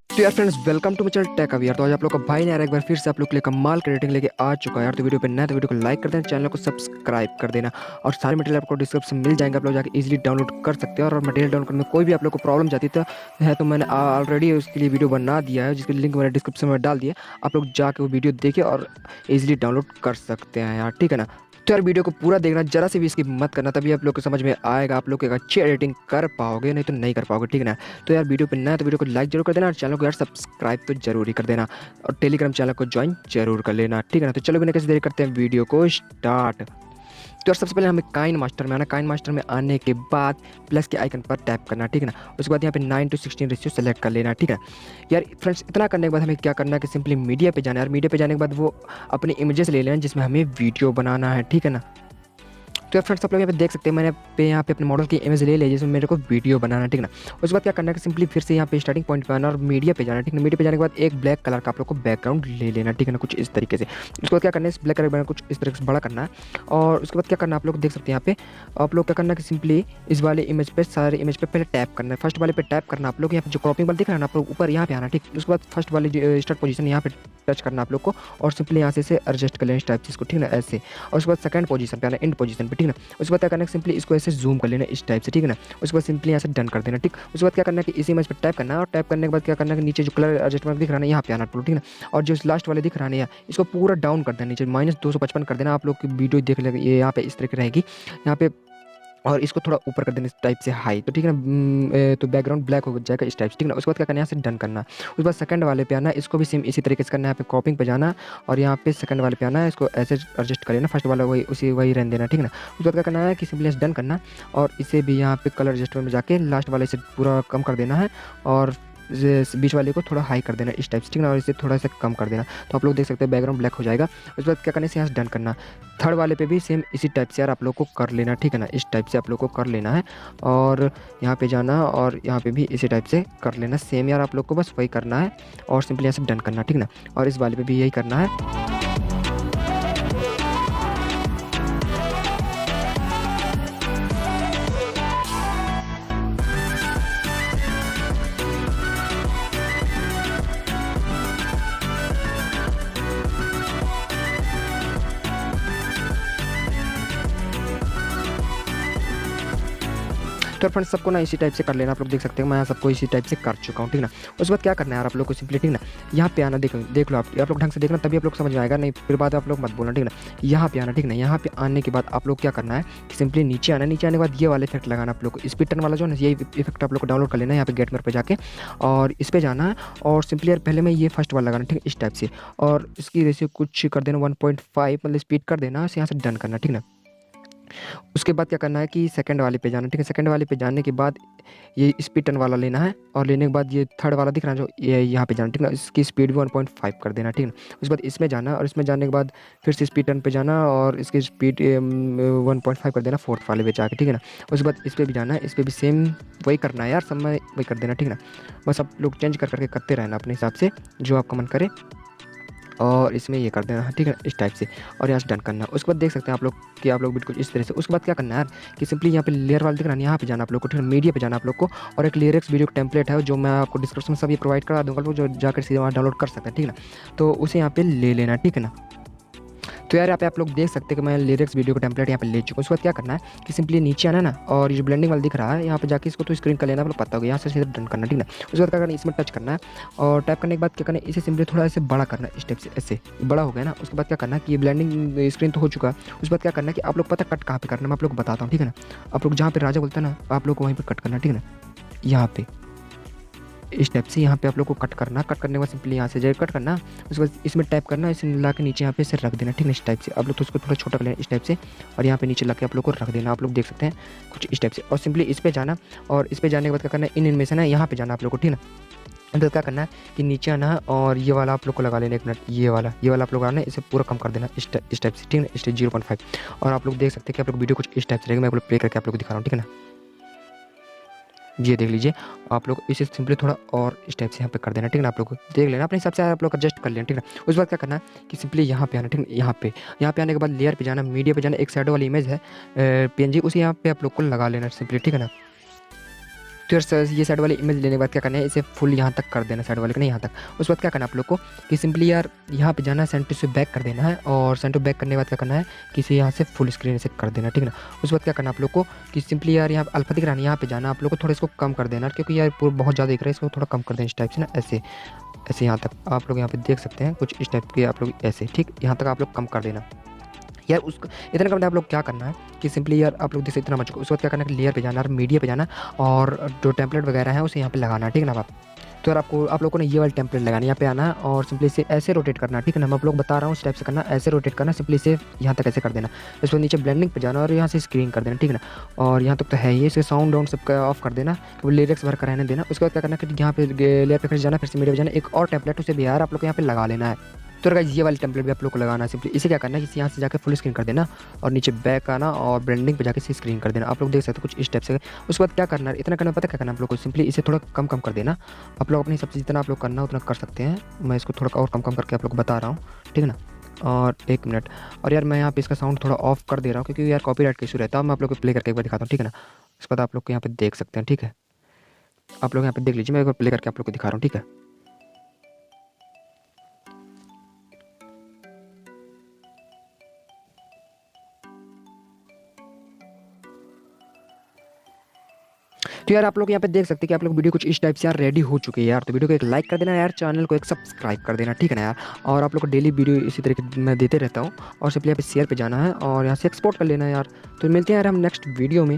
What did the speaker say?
तो यार friends, welcome to my channel Tech Aware. तो आज आप लोग का भाई ने यार एक बार फिर से आप लोग के लिए कमाल की रेटिंग लेके आ चुका है यार। तो वीडियो पे नया तो वीडियो को लाइक कर देना, चैनल को सब्सक्राइब कर देना और सारे मटेरियल आपको डिस्क्रिप्शन में मिल जाएंगे, आप लोग जाके इजीली डाउनलोड कर सकते हैं। और मटेरियल डाउनलोड करने में कोई भी आप लोग को प्रॉब्लम जाती है तो मैंने ऑलरेडी उसके लिए वीडियो बना दिया है, जिसकी लिंक मैंने डिस्क्रिप्शन में डाल दिया। आप लोग जाके वो वीडियो देखिए और ईजिली डाउनलोड कर सकते हैं यार, ठीक है ना। तो यार वीडियो को पूरा देखना, जरा से भी इसकी मत करना, तभी आप लोग को समझ में आएगा, आप लोग एक अच्छी एडिटिंग कर पाओगे, नहीं तो नहीं कर पाओगे, ठीक है ना। तो यार वीडियो पे नया तो वीडियो को लाइक जरूर कर देना और चैनल को यार सब्सक्राइब तो जरूर ही कर देना और टेलीग्राम चैनल को ज्वाइन जरूर कर लेना, ठीक है ना। तो चलो बिना किसी देरी करते हैं वीडियो को स्टार्ट। तो यार सबसे पहले हमें काइनमास्टर में आना। काइनमास्टर में आने के बाद प्लस के आइकन पर टैप करना, ठीक है ना। उसके बाद यहाँ पे 9:16 रेशियो सेलेक्ट कर लेना, ठीक है यार। फ्रेंड्स इतना करने के बाद हमें क्या करना है कि सिंपली मीडिया पे जाना है यार। मीडिया पे जाने के बाद वो अपनी इमेजेस ले लेना जिसमें हमें वीडियो बनाना है, ठीक है ना। तो यार फ्रेंड्स आप लोग यहाँ पे देख सकते हैं, मैंने यहाँ पे अपने मॉडल की इमेज ले ली जिसमें मेरे को वीडियो बनाना है, ठीक है ना। उसके बाद क्या करना है कि सिंपली फिर से यहाँ पे स्टार्टिंग पॉइंट पे आना और मीडिया पे जाना, ठीक है। मीडिया पे जाने के बाद एक ब्लैक कलर का आप लोग को बैकग्राउंड ले लेना, ठीक है ना, कुछ इस तरीके से। उसके बाद क्या करना है, इस ब्लैक कलर का कुछ इस तरीके से बड़ा करना है। और उसके बाद क्या करना है, आप लोग देख सकते हैं यहाँ पे आप लोग क्या करना है कि सिंपली इस वाले इमेज पे, सारे इमेज पे पहले टैप करना है। फर्स्ट वाले पे टैप करना आप लोग, यहाँ पे जो क्रॉपिंग वाला दिख रहा है ना, आप लोग ऊपर यहाँ पे आना, ठीक। उसके बाद फर्स्ट वाली स्टार्ट पोजीशन यहाँ पे टच करना आप लोग को और सिंपली यहाँ से एडजस्ट कर लेना इस टाइप से इसको, ठीक है ना, ऐसे। और उसके बाद सेकंड पोजीशन पे आना, एंड पोजीशन पे, ठीक है ना। उसके बाद क्या करना है, सिंपली इसको ऐसे जूम कर लेना इस टाइप से, ठीक है ना। उसके बाद सिंपली यहाँ से डन कर देना, ठीक। उसके बाद क्या करना है कि इसी इमेज पर टैप करना है और टैप करने के बाद क्या करना है कि नीचे जो कलर एडजस्टमेंट दिख रहा है यहाँ पे आना, ठीक है ना। और जो लास्ट वाले दिख रहा है इसको पूरा डाउन कर देना, नीचे -255 कर देना। आप लोग की वीडियो देख लेगा ये यहाँ पे इस तरह की रहेगी यहाँ पे, और इसको थोड़ा ऊपर कर देना इस टाइप से हाई, तो ठीक है ना। तो बैकग्राउंड ब्लैक हो जाएगा इस टाइप से, ठीक है ना। उसके बाद क्या करना है, यहाँ से डन करना। उसके बाद सेकंड वाले पे आना, इसको भी सेम इसी तरीके से करना है। यहाँ पे क्रॉपिंग पे जाना और यहाँ पे सेकंड वाले पे आना है, इसको ऐसे एडजस्ट कर लेना, फर्स्ट वाला वही रहने देना, ठीक है ना। उसके बाद क्या करना है कि सिंपली डन करना और इसे भी यहाँ पे कलर एडजस्टमेंट में जाके लास्ट वाले से पूरा कम कर देना है और बीच वाले को थोड़ा हाई कर देना इस टाइप से, ठीक है ना। और इसे थोड़ा सा कम कर देना, तो आप लोग देख सकते हैं बैकग्राउंड ब्लैक हो जाएगा। उसके बाद क्या करने से यहाँ से डन करना। थर्ड वाले पे भी सेम इसी टाइप से यार आप लोग को कर लेना, ठीक है ना। इस टाइप से आप लोग को कर लेना है और यहाँ पे जाना और यहाँ पे भी इसी टाइप से कर लेना सेम यार, आप लोग को बस वही करना है और सिंपली यहाँ से डन करना, ठीक है ना। और इस वाले पे भी यही करना है। तो फ्रेंड्स सबको ना इसी टाइप से कर लेना, आप लोग देख सकते हैं मैं यहाँ सबको इसी टाइप से कर चुका हूँ, ठीक ना। उसके बाद क्या करना है यार आप लोग को सिंपली, ठीक ना, यहाँ पे आना, देख लो आप लोग ढंग से देखना तभी आप लोग समझ में आएगा, नहीं फिर बाद आप लोग मत बोलना, ठीक ना। यहाँ पे आना, ठीक ना। यहाँ पे आने के बाद आप लोग क्या करना है कि सिंपली नीचे आना, नीचे आने के बाद ये वाला इफेक्ट लगाना आप लोग को, स्पीड टर्न वाला जो है ना, ये इफेक्ट आप लोग को डाउनलोड कर लेना है। यहाँ पे गेट मेरे पे जाके और इस पर जाना है और सिंपली यार पहले मैं ये फर्स्ट वाला लगाना, ठीक है, इस टाइप से। और इसकी रेशियो कुछ कर देना 1.5 मतलब स्पीड कर देना, यहाँ से डन करना, ठीक ना। उसके बाद क्या करना है कि सेकंड वाले पे जाना, ठीक है। सेकंड वाले पे जाने के बाद ये स्पीड टर्न वाला लेना है और लेने के बाद ये थर्ड वाला दिख रहा है जो ये यहाँ पे जाना, ठीक है। इसकी स्पीड भी 1.5 कर देना, ठीक है। उसके बाद इसमें जाना और इसमें जाने के बाद फिर से स्पीड टर्न पे जाना और इसकी स्पीड 1.5 कर देना फोर्थ वाले पे जाके, ठीक है ना। उसके बाद इस पर भी जाना है, इस पर भी सेम वही करना है यार, सब में वही कर देना, ठीक है ना। बस आप लोग चेंज करके करते रहना अपने हिसाब से जो आपका मन करे और इसमें ये कर देना, ठीक है, इस टाइप से और यहाँ से डन करना। उसके बाद देख सकते हैं आप लोग कि आप लोग बिल्कुल इस तरह से। उसके बाद क्या करना है यार कि सिंपली यहाँ पे लेयर वाला दिख रहा है, यहाँ पे जाना आप लोग को, ठीक है। मीडिया पे जाना आप लोग को और एक लिरिक्स वीडियो टेम्पलेट है जो मैं आपको डिस्क्रिप्शन में सब ये प्रोवाइड करा दूँगा, लोग जो जाकर सीधे वहाँ डाउनलोड कर सकते हैं, ठीक है ना। तो उसे यहाँ पे ले लेना, ठीक है ना। तो यार यहाँ पे आप लोग देख सकते हैं कि मैं लिरिक्स वीडियो का टेम्पलेट यहाँ पे ले चुका हूँ। उसके बाद क्या करना है कि सिंपली नीचे आना ना और ये जो ब्लेंडिंग वाला दिख रहा है यहाँ पे जाके इसको तो स्क्रीन कर लेना, आप लोग पता होगा, यहाँ से सीधे डन करना, ठीक है। उसके बाद क्या करना है, इसमें टच करना है और टैप करने के बाद क्या करना है, इसे सिंपली थोड़ा ऐसे बड़ा करना है इस टाइप से, ऐसे बड़ा हो गया ना। उसके बाद क्या करना है कि ये ब्लेंडिंग स्क्रीन तो हो चुका है। उसके बाद क्या करना है कि आप लोग पता कट कहाँ पे करना है मैं आप लोग को बताता हूँ, ठीक है ना। आप लोग जहाँ पे राजा बोलते हैं ना, आप लोग को वहीं पर कट करना, ठीक है ना, यहाँ पे इस टाइप से। यहाँ पे आप लोग को कट करना, कट करने के बाद सिंपली यहाँ से जब कट करना, उसके बाद इसमें टाइप करना, इसे ला के नीचे यहाँ पे इसे रख देना, ठीक है, इस टाइप से। आप लोग तो उसको थोड़ा छोटा कर लेना इस टाइप से और यहाँ पे नीचे ला के आप लोग को रख देना, आप लोग देख सकते हैं कुछ इस टाइप से। और सिंपली इस पर जाना और इस पर जाने के बाद क्या करना है, इन एनिमेशन है यहाँ पे जाना आप लोग को, ठीक है। तो क्या करना है कि नीचे आना है और ये वाला आप लोग को लगा लेना, 1 मिनट, ये वाला आप लोग आना है, इसे पूरा कम कर देना इस टाइप से, ठीक है, इस 0.5। और आप लोग देख सकते हैं कि आप लोग वीडियो कुछ इस टाइप से रहेगा, मैं आप लोग प्ले करके आप लोग को दिखा रहा हूँ, ठीक है ना। ये देख लीजिए, आप लोग इसे सिंपली थोड़ा और इस टाइप से यहाँ पे कर देना, ठीक है ना। आप लोग देख लेना अपने हिसाब से, आप लोग एडजस्ट कर लेना, ठीक है ना। उसके बाद क्या करना है कि सिंपली यहाँ पे आना, ठीक है। यहाँ पे आने के बाद लेयर पे जाना, मीडिया पे जाना, एक साइड वाली इमेज है पीएनजी, उसे यहाँ पे आप लोग को लगा लेना सिंपली, ठीक है ना। फिर ये साइड वाली इमेज लेने के बाद क्या करना है, इसे फुल यहाँ तक कर देना, साइड वाले का नहीं यहाँ तक। उसके बाद क्या करना है आप लोग को कि सिंपली यार यहाँ पे जाना है, सेंटर से बैक कर देना है, और सेंटर बैक करने के बाद क्या करना है कि इसे यहाँ से फुल स्क्रीन से कर देना, ठीक है ना। उसके बाद क्या करना है आप लोग को कि सिंपली यार यहाँ अल्फा दिख रहा है, यहाँ पे जाना आप लोग को थोड़ा इसको कम कर देना, क्योंकि यार पूरा बहुत ज़्यादा दिख रहा है, इसको थोड़ा कम कर देना इस टाइप से ना, ऐसे ऐसे यहाँ तक आप लोग यहाँ पे देख सकते हैं कुछ इस टाइप के आप लोग ऐसे, ठीक, यहाँ तक आप लोग कम कर देना यार। उसको इतना करना आप लोग क्या करना है कि सिंपली यार आप लोग जैसे इतना मच, उसके बाद क्या करना है, लेयर पे जाना और मीडिया पे जाना, और जो टेम्पलेट वगैरह है उसे यहाँ पे लगाना, ठीक है ना। तो यार आप लोगों ने ये वाला टेम्पलेट लगाना, यहाँ पे आना है और सिंपली इसे ऐसे रोटेट करना, ठीक है ना। मैं आप लोग बता रहा हूँ इस टाइप से करना, ऐसे रोटेट करना, सिंपली इसे यहाँ तक ऐसे कर देना। इसको नीचे ब्लेंडिंग पे जाना और यहाँ से स्क्रीन कर देना, ठीक है ना। और यहाँ तक तो है ये, इसके साउंड डाउन सब ऑफ कर देना, वो लिरिक्स भर कर रहने देना। उसके बाद क्या करना है कि यहाँ पे लेयर पे फिर जाना, फिर से मीडिया पे जाना, एक और टेम्पलेट उसे भी यार आप लोग यहाँ पे लगा लेना है। तो गाइस ये वाला टेम्पलेट भी आप लोग को लगाना है सिंपली। इसे क्या करना है कि यहाँ से जाकर फुल स्क्रीन कर देना और नीचे बैक आना और ब्लेंडिंग पे जाकर इसे स्क्रीन कर देना। आप लोग देख सकते हो कुछ इस टाइप से। उसके बाद क्या करना है, इतना करना पता क्या करना है आप लोग को, सिंपली इसे थोड़ा कम कर देना। आप लोग अपनी सबसे जितना आप लोग करना उतना कर सकते हैं, मैं इसको थोड़ा और कम करके आप लोग को बता रहा हूँ, ठीक है ना। और 1 मिनट, और यार मैं यहाँ पे इसका साउंड थोड़ा ऑफ कर दे रहा हूँ क्योंकि यार कॉपीराइट का इशू रहता है। मैं आप लोग को प्ले करके एक बार दिखाता हूँ, ठीक है ना। उसके बाद आप लोग को यहाँ पे देख सकते हैं, ठीक है। आप लोग यहाँ पे देख लीजिए, मैं एक बार प्ले करके आप लोग को दिखा रहा हूँ, ठीक है। तो यार आप लोग यहाँ पे देख सकते हैं कि आप लोग वीडियो कुछ इस टाइप से यार रेडी हो चुकी है यार। तो वीडियो को एक लाइक कर देना यार, चैनल को एक सब्सक्राइब कर देना, ठीक है ना यार। और आप लोग को डेली वीडियो इसी तरीके मैं देते रहता हूँ, और सिंपली यहाँ पे शेयर पे जाना है और यहाँ से एक्सपोर्ट कर लेना है यार। तो मिलते हैं यार हम नेक्स्ट वीडियो में।